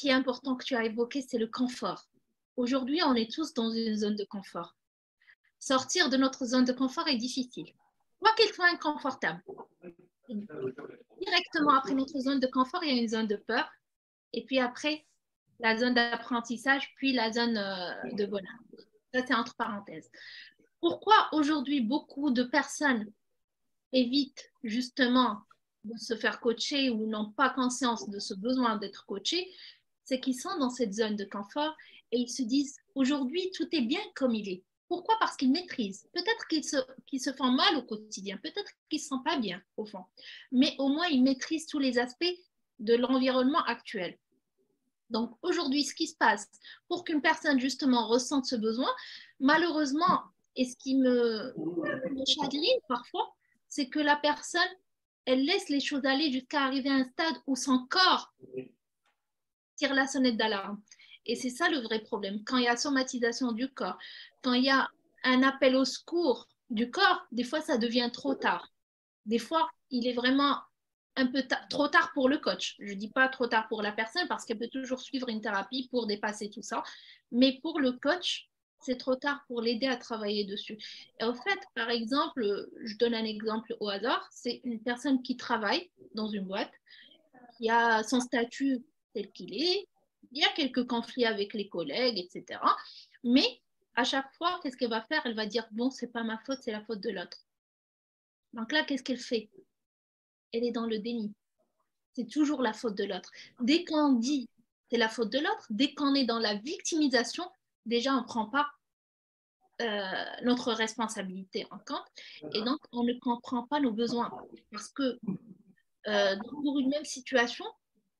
qui est important que tu as évoqué, c'est le confort. Aujourd'hui, on est tous dans une zone de confort. Sortir de notre zone de confort est difficile. Quoi qu'il soit inconfortable. Directement après notre zone de confort, il y a une zone de peur. Et puis après, la zone d'apprentissage, puis la zone de bonheur. Ça, c'est entre parenthèses. Pourquoi aujourd'hui beaucoup de personnes évitent justement de se faire coacher ou n'ont pas conscience de ce besoin d'être coachés, c'est qu'ils sont dans cette zone de confort et ils se disent aujourd'hui tout est bien comme il est. Pourquoi? Parce qu'ils maîtrisent. Peut-être qu'ils se font mal au quotidien, peut-être qu'ils ne se sentent pas bien au fond, mais au moins ils maîtrisent tous les aspects de l'environnement actuel. Donc aujourd'hui, ce qui se passe pour qu'une personne justement ressente ce besoin, malheureusement, et ce qui me chagrine parfois, c'est que la personne, elle laisse les choses aller jusqu'à arriver à un stade où son corps tire la sonnette d'alarme. Et c'est ça le vrai problème. Quand il y a somatisation du corps, quand il y a un appel au secours du corps, des fois ça devient trop tard. Des fois, il est vraiment un peu trop tard pour le coach. Je ne dis pas trop tard pour la personne parce qu'elle peut toujours suivre une thérapie pour dépasser tout ça. Mais pour le coach, c'est trop tard pour l'aider à travailler dessus. Et au fait, par exemple, je donne un exemple au hasard, c'est une personne qui travaille dans une boîte, qui a son statut tel qu'il est, il y a quelques conflits avec les collègues, etc. Mais à chaque fois, qu'est-ce qu'elle va faire? Elle va dire, bon, c'est pas ma faute, c'est la faute de l'autre. Donc là, qu'est-ce qu'elle fait? Elle est dans le déni. C'est toujours la faute de l'autre. Dès qu'on dit c'est la faute de l'autre, dès qu'on est dans la victimisation, déjà on ne prend pas notre responsabilité en compte et donc on ne comprend pas nos besoins. Parce que pour une même situation,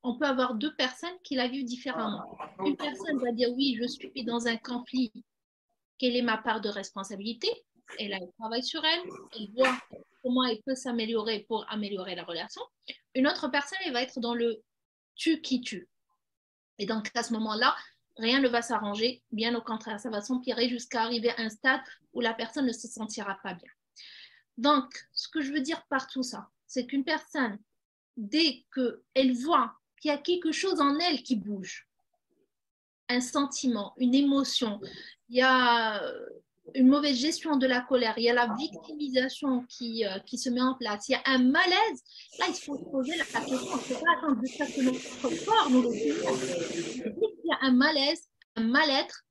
on peut avoir deux personnes qui la vivent différemment. Une personne va dire oui, je suis dans un conflit, quelle est ma part de responsabilité? Elle travaille sur elle, elle voit comment elle peut s'améliorer pour améliorer la relation. Une autre personne, elle va être dans le tu qui tue. Et donc, à ce moment-là, rien ne va s'arranger, bien au contraire, ça va s'empirer jusqu'à arriver à un stade où la personne ne se sentira pas bien. Donc, ce que je veux dire par tout ça, c'est qu'une personne, dès qu'elle voit qu'il y a quelque chose en elle qui bouge, un sentiment, une émotion, il y a une mauvaise gestion de la colère, il y a la victimisation qui se met en place, il y a un malaise, là, il faut se poser la question, on ne peut pas attendre jusqu'à ce que notre corps nous le dise. Dès qu'il y a un malaise, un mal-être,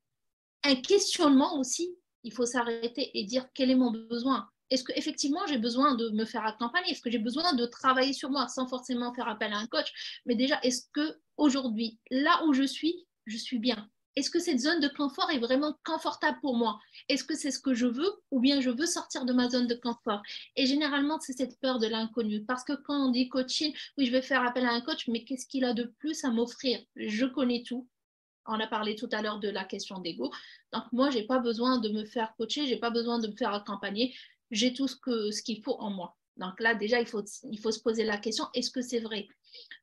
un questionnement aussi, il faut s'arrêter et dire quel est mon besoin. Est-ce qu'effectivement j'ai besoin de me faire accompagner? Est-ce que j'ai besoin de travailler sur moi sans forcément faire appel à un coach? Mais déjà, est-ce que aujourd'hui, là où je suis bien? Est-ce que cette zone de confort est vraiment confortable pour moi? Est-ce que c'est ce que je veux ou bien je veux sortir de ma zone de confort? Et généralement, c'est cette peur de l'inconnu. Parce que quand on dit coaching, oui, je vais faire appel à un coach, mais qu'est-ce qu'il a de plus à m'offrir? Je connais tout. On a parlé tout à l'heure de la question d'ego. Donc, moi, je n'ai pas besoin de me faire coacher, je n'ai pas besoin de me faire accompagner. J'ai tout ce qu'il faut en moi. Donc là, déjà, il faut se poser la question, est-ce que c'est vrai?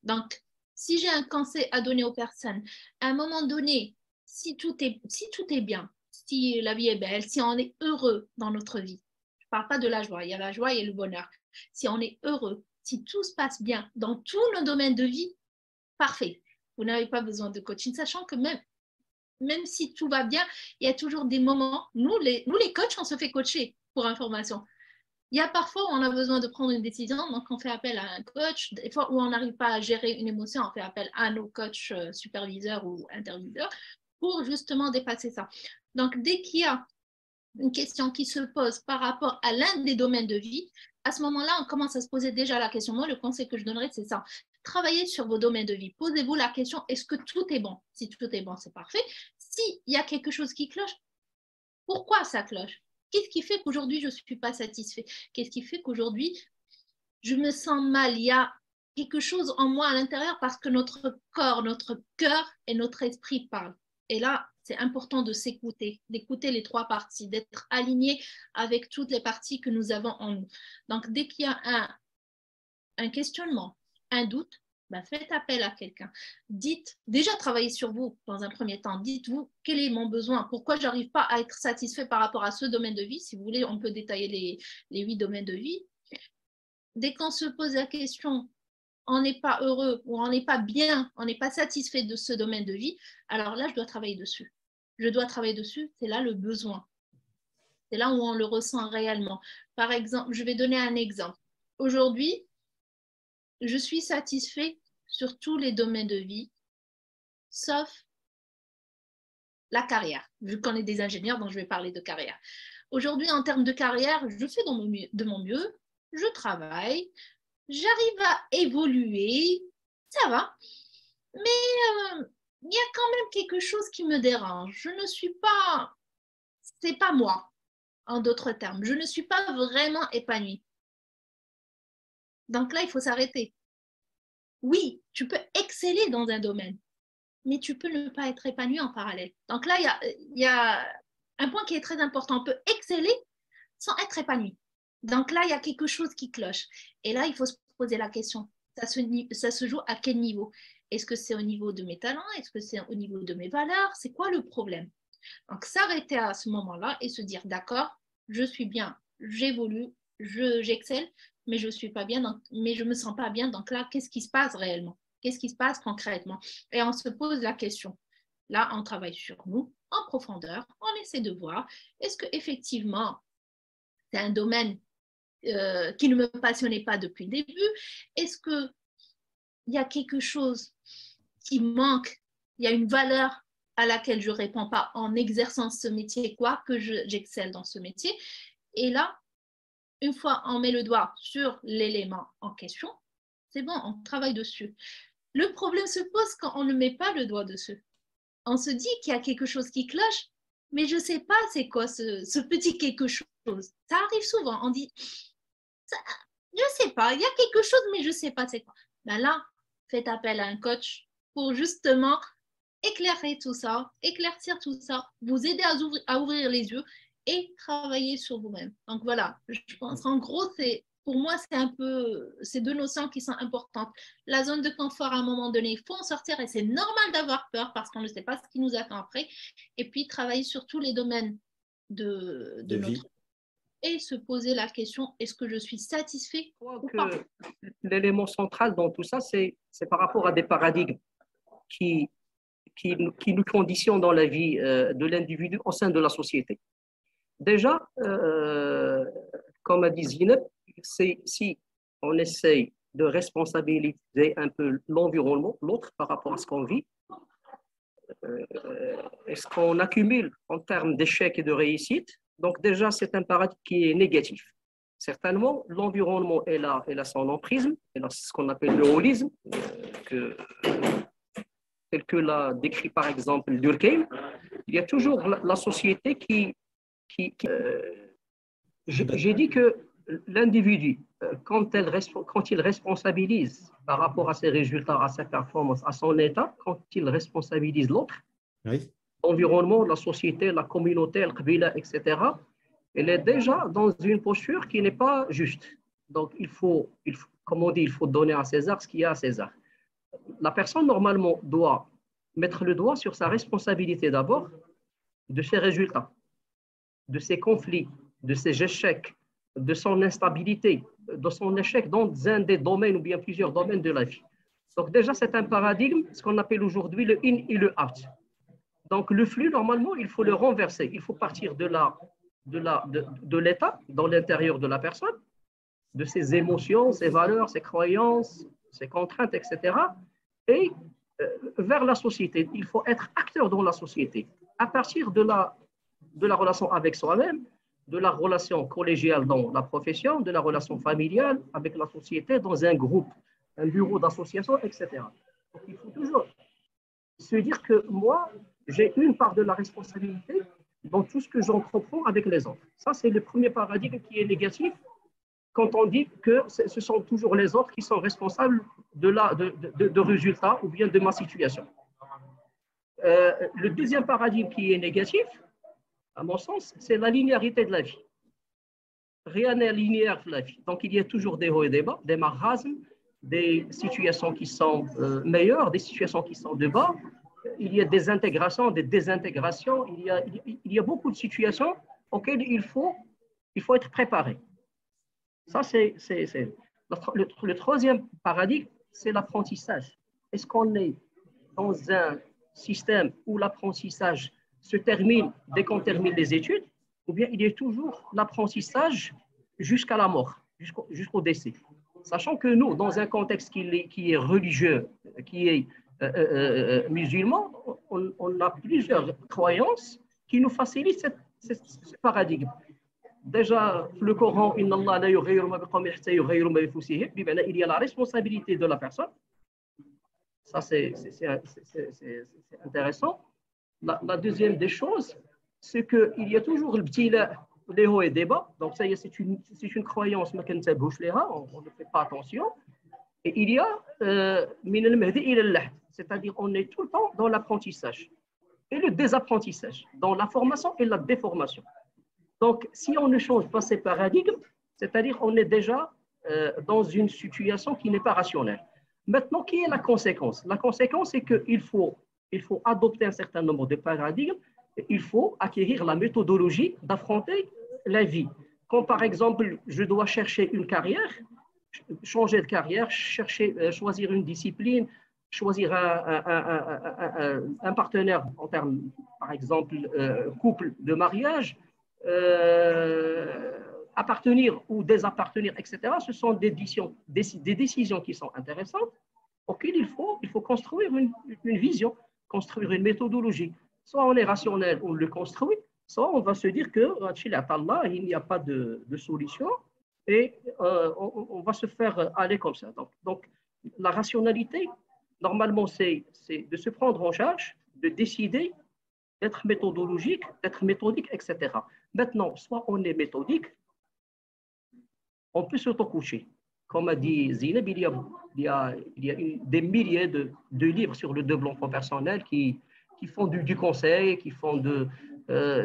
Donc, si j'ai un conseil à donner aux personnes, à un moment donné, si tout est bien, si la vie est belle, si on est heureux dans notre vie, je ne parle pas de la joie, il y a la joie et le bonheur. Si on est heureux, si tout se passe bien dans tous nos domaines de vie, parfait. Vous n'avez pas besoin de coaching, sachant que même si tout va bien, il y a toujours des moments, nous les coachs, on se fait coacher pour information. Il y a parfois où on a besoin de prendre une décision, donc on fait appel à un coach. Des fois où on n'arrive pas à gérer une émotion, on fait appel à nos coachs superviseurs ou interviseurs pour justement dépasser ça. Donc, dès qu'il y a une question qui se pose par rapport à l'un des domaines de vie, à ce moment-là, on commence à se poser déjà la question. Moi, le conseil que je donnerais, c'est ça. Travaillez sur vos domaines de vie. Posez-vous la question, est-ce que tout est bon? Si tout est bon, c'est parfait. S'il y a quelque chose qui cloche, pourquoi ça cloche? Qu'est-ce qui fait qu'aujourd'hui, je ne suis pas satisfait? Qu'est-ce qui fait qu'aujourd'hui, je me sens mal? Il y a quelque chose en moi à l'intérieur parce que notre corps, notre cœur et notre esprit parlent. Et là, c'est important de s'écouter, d'écouter les trois parties, d'être aligné avec toutes les parties que nous avons en nous. Donc, dès qu'il y a un questionnement, un doute, ben faites appel à quelqu'un. Dites, déjà travaillez sur vous dans un premier temps. Dites-vous, quel est mon besoin? Pourquoi je n'arrive pas à être satisfait par rapport à ce domaine de vie? Si vous voulez, on peut détailler les 8 domaines de vie. Dès qu'on se pose la question, on n'est pas heureux ou on n'est pas bien, on n'est pas satisfait de ce domaine de vie, alors là, je dois travailler dessus. Je dois travailler dessus, c'est là le besoin. C'est là où on le ressent réellement. Par exemple, je vais donner un exemple. Aujourd'hui, je suis satisfait sur tous les domaines de vie, sauf la carrière. Je connais des ingénieurs, donc je vais parler de carrière. Aujourd'hui, en termes de carrière, je fais de mon mieux, je travaille, j'arrive à évoluer, ça va. Mais il y a quand même quelque chose qui me dérange. Je ne suis pas, c'est pas moi, en d'autres termes. Je ne suis pas vraiment épanouie. Donc là, il faut s'arrêter. Oui, tu peux exceller dans un domaine, mais tu peux ne pas être épanoui en parallèle. Donc là, il y a un point qui est très important. On peut exceller sans être épanoui. Donc là, il y a quelque chose qui cloche. Et là, il faut se poser la question. Ça se joue à quel niveau? Est-ce que c'est au niveau de mes talents? Est-ce que c'est au niveau de mes valeurs? C'est quoi le problème? Donc, s'arrêter à ce moment-là et se dire, d'accord, je suis bien, j'évolue, j'excelle, mais je ne suis pas bien, donc, mais je ne me sens pas bien. Donc là, qu'est-ce qui se passe réellement? Qu'est-ce qui se passe concrètement? Et on se pose la question. Là, on travaille sur nous en profondeur, on essaie de voir, est-ce qu'effectivement, c'est un domaine qui ne me passionnait pas depuis le début? Est-ce qu'il y a quelque chose qui manque? Il y a une valeur à laquelle je ne réponds pas en exerçant ce métier, quoi que j'excelle dans ce métier. Et là, une fois on met le doigt sur l'élément en question, c'est bon, on travaille dessus. Le problème se pose quand on ne met pas le doigt dessus. On se dit qu'il y a quelque chose qui cloche, mais je ne sais pas c'est quoi ce petit quelque chose. Ça arrive souvent, on dit, je ne sais pas, il y a quelque chose, mais je ne sais pas c'est quoi. Ben là, faites appel à un coach pour justement éclairer tout ça, éclaircir tout ça, vous aider à ouvrir les yeux et travailler sur vous-même. Donc voilà, je pense qu'en gros, pour moi, c'est un peu ces deux notions qui sont importantes. La zone de confort, à un moment donné, il faut en sortir et c'est normal d'avoir peur parce qu'on ne sait pas ce qui nous attend après. Et puis, travailler sur tous les domaines de notre vie. et se poser la question, est-ce que je suis satisfait ou pas? L'élément central dans tout ça, c'est par rapport à des paradigmes qui, qui nous conditionnent dans la vie de l'individu au sein de la société. Déjà, comme a dit Zineb, c'est si on essaye de responsabiliser un peu l'environnement, l'autre par rapport à ce qu'on vit, est-ce qu'on accumule en termes d'échecs et de réussite? Donc déjà, c'est un paradigme qui est négatif. Certainement, l'environnement est là son emprise, elle a ce qu'on appelle le holisme, tel que l'a décrit par exemple Durkheim. Il y a toujours la société j'ai dit que l'individu, quand il responsabilise par rapport à ses résultats, à sa performance, à son état, quand il responsabilise l'autre, Oui. l'environnement, la société, la communauté, le qabila, etc., elle est déjà dans une posture qui n'est pas juste. Donc, comme on dit, il faut donner à César ce qu'il y a à César. La personne, normalement, doit mettre le doigt sur sa responsabilité d'abord, de ses résultats, de ses conflits, de ses échecs, de son instabilité, de son échec dans un des domaines ou bien plusieurs domaines de la vie. Donc déjà, c'est un paradigme, ce qu'on appelle aujourd'hui le in et le out. Donc le flux, normalement, il faut le renverser. Il faut partir de l'état dans l'intérieur de la personne, de ses émotions, ses valeurs, ses croyances, ses contraintes, etc. Et vers la société. Il faut être acteur dans la société. À partir de la relation avec soi-même, de la relation collégiale dans la profession, de la relation familiale avec la société, dans un groupe, un bureau d'association, etc. Donc, il faut toujours se dire que moi, j'ai une part de la responsabilité dans tout ce que j'entreprends avec les autres. Ça, c'est le premier paradigme qui est négatif quand on dit que ce sont toujours les autres qui sont responsables de résultats ou bien de ma situation. Le deuxième paradigme qui est négatif, à mon sens, c'est la linéarité de la vie. Rien n'est linéaire de la vie. Donc, il y a toujours des hauts et des bas, des marasmes, des situations qui sont meilleures, des situations qui sont de bas. Il y a des intégrations, des désintégrations. Il y a beaucoup de situations auxquelles il faut être préparé. Ça, c'est le troisième paradigme, c'est l'apprentissage. Est-ce qu'on est dans un système où l'apprentissage se termine dès qu'on termine les études, ou bien il y a toujours l'apprentissage jusqu'à la mort, jusqu'au décès. Sachant que nous, dans un contexte qui est religieux, qui est musulman, on a plusieurs croyances qui nous facilitent ce paradigme. Déjà, le Coran, il y a la responsabilité de la personne. Ça, c'est intéressant. La deuxième des choses, c'est qu'il y a toujours le petit les hauts et des bas. Donc, ça y est, c'est une croyance, on ne fait pas attention. Et il y a c'est-à-dire on est tout le temps dans l'apprentissage et le désapprentissage, dans la formation et la déformation. Donc, si on ne change pas ces paradigmes, c'est-à-dire on est déjà dans une situation qui n'est pas rationnelle. Maintenant, qui est la conséquence? La conséquence, c'est qu'il faut adopter un certain nombre de paradigmes, et il faut acquérir la méthodologie d'affronter la vie. Comme par exemple, je dois chercher une carrière, changer de carrière, choisir une discipline, choisir un partenaire en termes, par exemple, couple de mariage, appartenir ou désappartenir, etc. Ce sont des décisions qui sont intéressantes auxquelles il faut construire une vision, construire une méthodologie. Soit on est rationnel, on le construit, soit on va se dire que il n'y a pas de solution et on va se faire aller comme ça. Donc la rationalité, normalement, c'est de se prendre en charge, de décider, d'être méthodologique, d'être méthodique, etc. Maintenant, soit on est méthodique, on peut s'auto-coucher. Comme a dit Zineb, il y a des milliers de livres sur le développement personnel qui font du conseil, qui font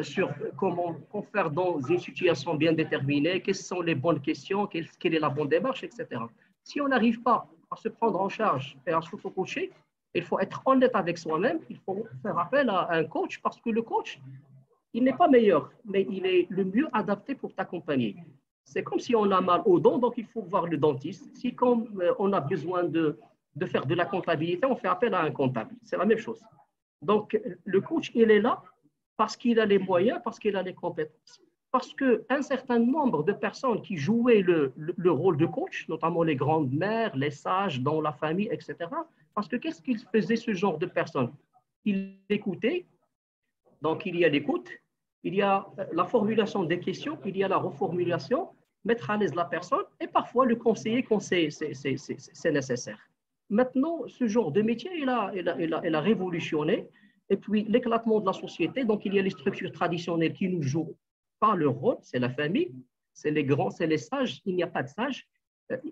sur comment faire dans une situation bien déterminée, quelles sont les bonnes questions, quelle est la bonne démarche, etc. Si on n'arrive pas à se prendre en charge et à s'auto-coacher, il faut être honnête avec soi-même, il faut faire appel à un coach parce que le coach, il n'est pas meilleur, mais il est le mieux adapté pour t'accompagner. C'est comme si on a mal aux dents, donc il faut voir le dentiste. Si comme on a besoin de faire de la comptabilité, on fait appel à un comptable. C'est la même chose. Donc, le coach, il est là parce qu'il a les moyens, parce qu'il a les compétences. Parce qu'un certain nombre de personnes qui jouaient le rôle de coach, notamment les grandes mères, les sages dans la famille, etc., parce que qu'est-ce qu'ils faisaient ce genre de personnes? Ils écoutaient, donc il y a l'écoute, il y a la formulation des questions, il y a la reformulation, mettre à l'aise la personne et parfois le conseiller quand c'est nécessaire. Maintenant, ce genre de métier, il a révolutionné. Et puis, l'éclatement de la société, donc il y a les structures traditionnelles qui ne jouent pas leur rôle, c'est la famille, c'est les grands, c'est les sages, il n'y a pas de sages.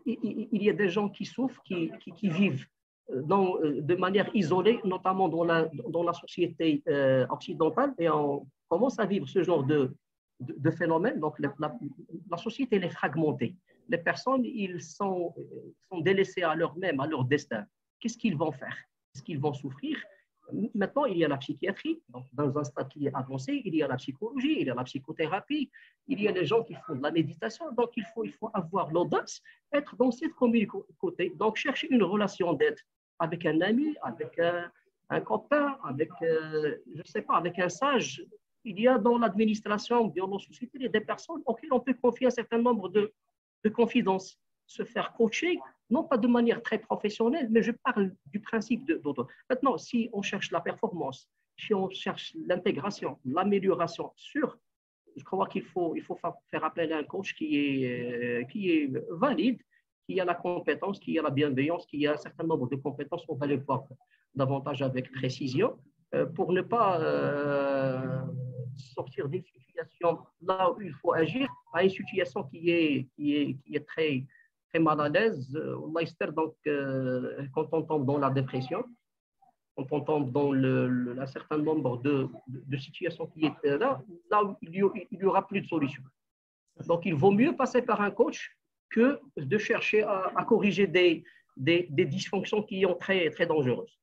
Il y a des gens qui souffrent, qui vivent de manière isolée, notamment dans la société occidentale, et on commence à vivre ce genre de phénomène. Donc, la société elle est fragmentée. Les personnes, ils sont délaissés à leur-même, à leur destin. Qu'est-ce qu'ils vont faire? Est-ce qu'ils vont souffrir? Maintenant, il y a la psychiatrie. Donc, dans un stade qui est avancé, il y a la psychologie, il y a la psychothérapie, il y a les gens qui font de la méditation. Donc, il faut avoir l'audace, être dans cette communauté. Donc, chercher une relation d'aide avec un ami, avec un copain, avec, je ne sais pas, avec un sage. Il y a dans l'administration, dans la société, il y a des personnes auxquelles on peut confier un certain nombre de confidences, se faire coacher, non pas de manière très professionnelle, mais je parle du principe d'auto. Maintenant, si on cherche la performance, si on cherche l'intégration, l'amélioration je crois qu'il faut faire appel à un coach qui est valide, qui a la compétence, qui a la bienveillance, qui a un certain nombre de compétences, on va les voir davantage avec précision, pour ne pas sortir d'une situation là où il faut agir à une situation qui est très, très mal à l'aise. Donc, quand on tombe dans la dépression, quand on tombe dans un certain nombre de situations qui étaient là où il n'y aura plus de solution. Donc, il vaut mieux passer par un coach que de chercher à corriger des dysfonctions qui sont très, très dangereuses.